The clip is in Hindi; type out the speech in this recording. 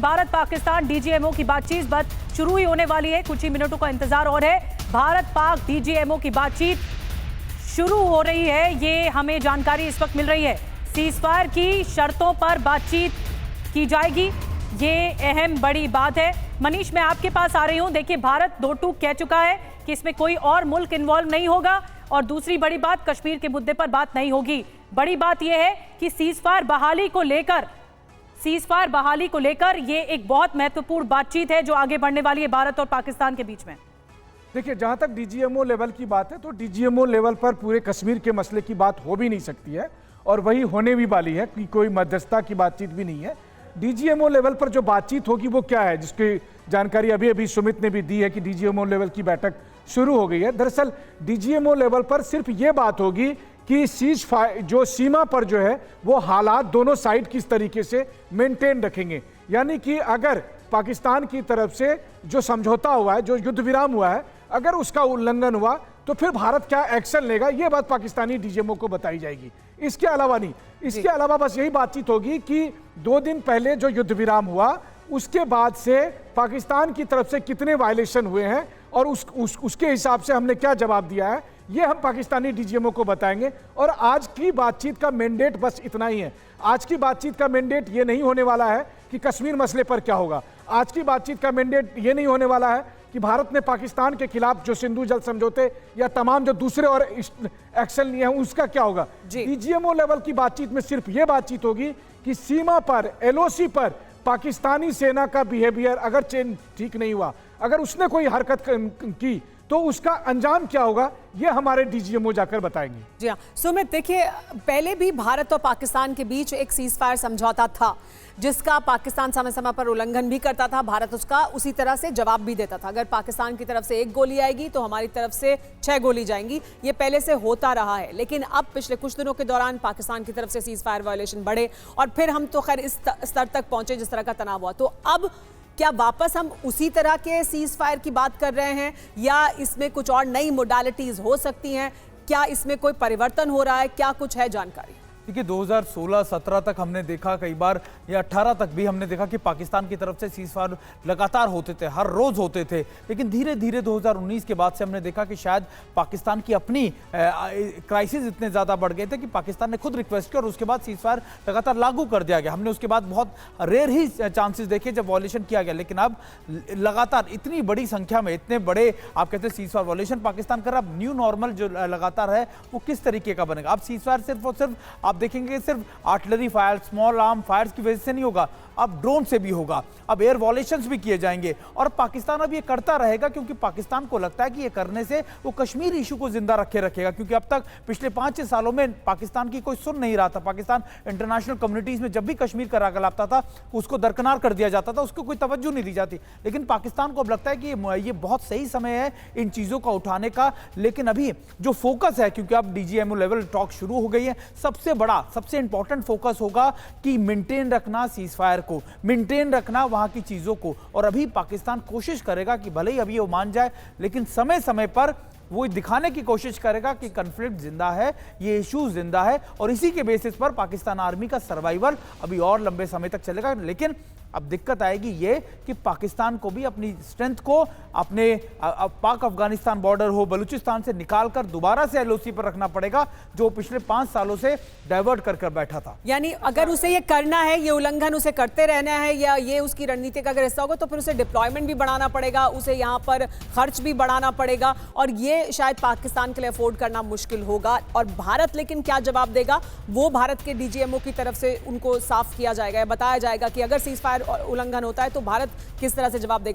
भारत पाकिस्तान डीजीएमओ की बातचीत बस शुरू ही होने वाली है, कुछ ही मिनटों का इंतजार और है। भारत पाक डीजीएमओ की बातचीत शुरू हो रही है, ये हमें जानकारी इस वक्त मिल रही है। सीजफायर की शर्तों पर बातचीत की जाएगी, ये अहम बड़ी बात है। मनीष, मैं आपके पास आ रही हूं। देखिए, भारत दो टूक कह चुका है कि इसमें कोई और मुल्क इन्वॉल्व नहीं होगा, और दूसरी बड़ी बात, कश्मीर के मुद्दे पर बात नहीं होगी। बड़ी बात यह है कि सीजफायर बहाली को लेकर ये एक बहुत महत्वपूर्ण बातचीत है जो आगे बढ़ने वाली है भारत और पाकिस्तान के बीच में। देखिए, जहां तक डीजीएमओ लेवल की बात है तो डीजीएमओ लेवल पर पूरे कश्मीर के मसले की बात हो भी नहीं सकती है, और वही होने भी वाली है कि कोई मध्यस्थता की बातचीत भी नहीं है। डीजीएमओ लेवल पर जो बातचीत होगी वो क्या है, जिसकी जानकारी अभी अभी सुमित ने भी दी है कि डीजीएमओ लेवल की बैठक शुरू हो गई है। दरअसल डीजीएमओ लेवल पर सिर्फ ये बात होगी कि सीज फायर जो सीमा पर जो है वो हालात दोनों साइड किस तरीके से मेंटेन रखेंगे। यानी कि अगर पाकिस्तान की तरफ से जो समझौता हुआ है, जो युद्ध विराम हुआ है, अगर उसका उल्लंघन हुआ तो फिर भारत क्या एक्शन लेगा, ये बात पाकिस्तानी डीजीएमओ को बताई जाएगी। इसके अलावा नहीं, इसके अलावा बस यही बातचीत होगी कि 2 दिन पहले जो युद्ध विराम हुआ उसके बाद से पाकिस्तान की तरफ से कितने वायलेशन हुए हैं और उसके हिसाब से हमने क्या जवाब दिया है, ये हम पाकिस्तानी डीजीएमओ को बताएंगे। और आज की बातचीत का मैंडेट बस इतना ही है। आज की बातचीत का मैंडेट ये नहीं होने वाला है कि कश्मीर मसले पर क्या होगा। आज की बातचीत का मैंडेट ये नहीं होने वाला है कि भारत ने पाकिस्तान के खिलाफ जो सिंधु जल समझौते या तमाम जो दूसरे और एक्शन लिए हैं उसका क्या होगा। डीजीएमओ लेवल की बातचीत में सिर्फ ये बातचीत होगी कि सीमा पर, एलओसी पर पाकिस्तानी सेना का बिहेवियर अगर चेंज ठीक नहीं हुआ, अगर उसने कोई हरकत की तो उसका अंजाम क्या होगा, ये हमारे डीजीएमओ जाकर बताएंगे। जी हाँ सुमित, देखिए, पहले भी भारत और पाकिस्तान के बीच एक सीज फायर समझौता था जिसका पाकिस्तान समय समय पर उल्लंघन भी करता था, भारत उसका उसी तरह से जवाब भी देता था। अगर पाकिस्तान की तरफ से 1 गोली आएगी तो हमारी तरफ से 6 गोली जाएंगी, ये पहले से होता रहा है। लेकिन अब पिछले कुछ दिनों के दौरान पाकिस्तान की तरफ से सीज फायर वायलेशन बढ़े और फिर हम तो खैर इस स्तर तक पहुंचे जिस तरह का तनाव हुआ। तो अब क्या वापस हम उसी तरह के सीज फायर की बात कर रहे हैं या इसमें कुछ और नई मोडालिटीज हो सकती हैं? क्या इसमें कोई परिवर्तन हो रहा है? क्या कुछ है जानकारी? देखिए, 2016-17 तक हमने देखा, कई बार या 18 तक भी हमने देखा कि पाकिस्तान की तरफ से सीजफायर लगातार होते थे, हर रोज होते थे। लेकिन धीरे धीरे 2019 के बाद से हमने देखा कि शायद पाकिस्तान की अपनी क्राइसिस इतने ज़्यादा बढ़ गए थे कि पाकिस्तान ने खुद रिक्वेस्ट की और उसके बाद सीजफायर लगातार लागू कर दिया गया। हमने उसके बाद बहुत रेयर ही चांसेस देखे जब वॉयलेशन किया गया, लेकिन अब लगातार इतनी बड़ी संख्या में, इतने बड़े आप कहते हैं सीजफायर वॉयलेशन पाकिस्तान कर, अब न्यू नॉर्मल जो लगातार है वो किस तरीके का बनेगा। अब सीजफायर सिर्फ और सिर्फ आप देखेंगे सिर्फ artillery fire, small arm fires की वजह से नहीं होगा, अब ड्रोन से भी होगा, अब एयर वॉयलेशंस भी किए जाएंगे। और पाकिस्तान अब ये करता रहेगा क्योंकि पाकिस्तान को लगता है कि ये करने से वो कश्मीर इशू को जिंदा रखेगा। क्योंकि अब तक पिछले 5-6 सालों में पाकिस्तान की कोई सुन नहीं रहा था। पाकिस्तान इंटरनेशनल कम्युनिटीज में जब भी कश्मीर का राग लाता था उसको दरकिनार कर दिया जाता था, उसको कोई तवज्जो नहीं दी जाती। लेकिन पाकिस्तान को अब लगता है कि ये बहुत सही समय है इन चीजों का उठाने का। लेकिन अभी जो फोकस है, क्योंकि अब डीजीएमओ लेवल टॉक शुरू हो गई है, सबसे बड़ा, सबसे इंपॉर्टेंट फोकस होगा कि मेंटेन रखना सीज फायर को, मेंटेन रखना वहां की चीजों को। और अभी पाकिस्तान कोशिश करेगा कि भले ही अभी वो मान जाए, लेकिन समय समय पर वो दिखाने की कोशिश करेगा कि कॉन्फ्लिक्ट जिंदा है, ये इशू जिंदा है, और इसी के बेसिस पर पाकिस्तान आर्मी का सर्वाइवल अभी और लंबे समय तक चलेगा। लेकिन अब दिक्कत आएगी ये कि पाकिस्तान को भी अपनी स्ट्रेंथ को अपने पाक अफगानिस्तान बॉर्डर हो, बलूचिस्तान से निकालकर दोबारा से एलओसी पर रखना पड़ेगा, जो पिछले 5 सालों से डाइवर्ट कर बैठा था। यानी अगर उसे ये करना है, ये उल्लंघन उसे करते रहना है, या ये उसकी रणनीति का अगर हिस्सा होगा, तो फिर उसे डिप्लॉयमेंट भी बढ़ाना पड़ेगा, उसे यहाँ पर खर्च भी बढ़ाना पड़ेगा, और ये शायद पाकिस्तान के लिए अफोर्ड करना मुश्किल होगा। और भारत लेकिन क्या जवाब देगा, वो भारत के डीजीएमओ की तरफ से उनको साफ किया जाएगा, बताया जाएगा कि अगर सीज फायर उल्लंघन होता है तो भारत किस तरह से जवाब देगा।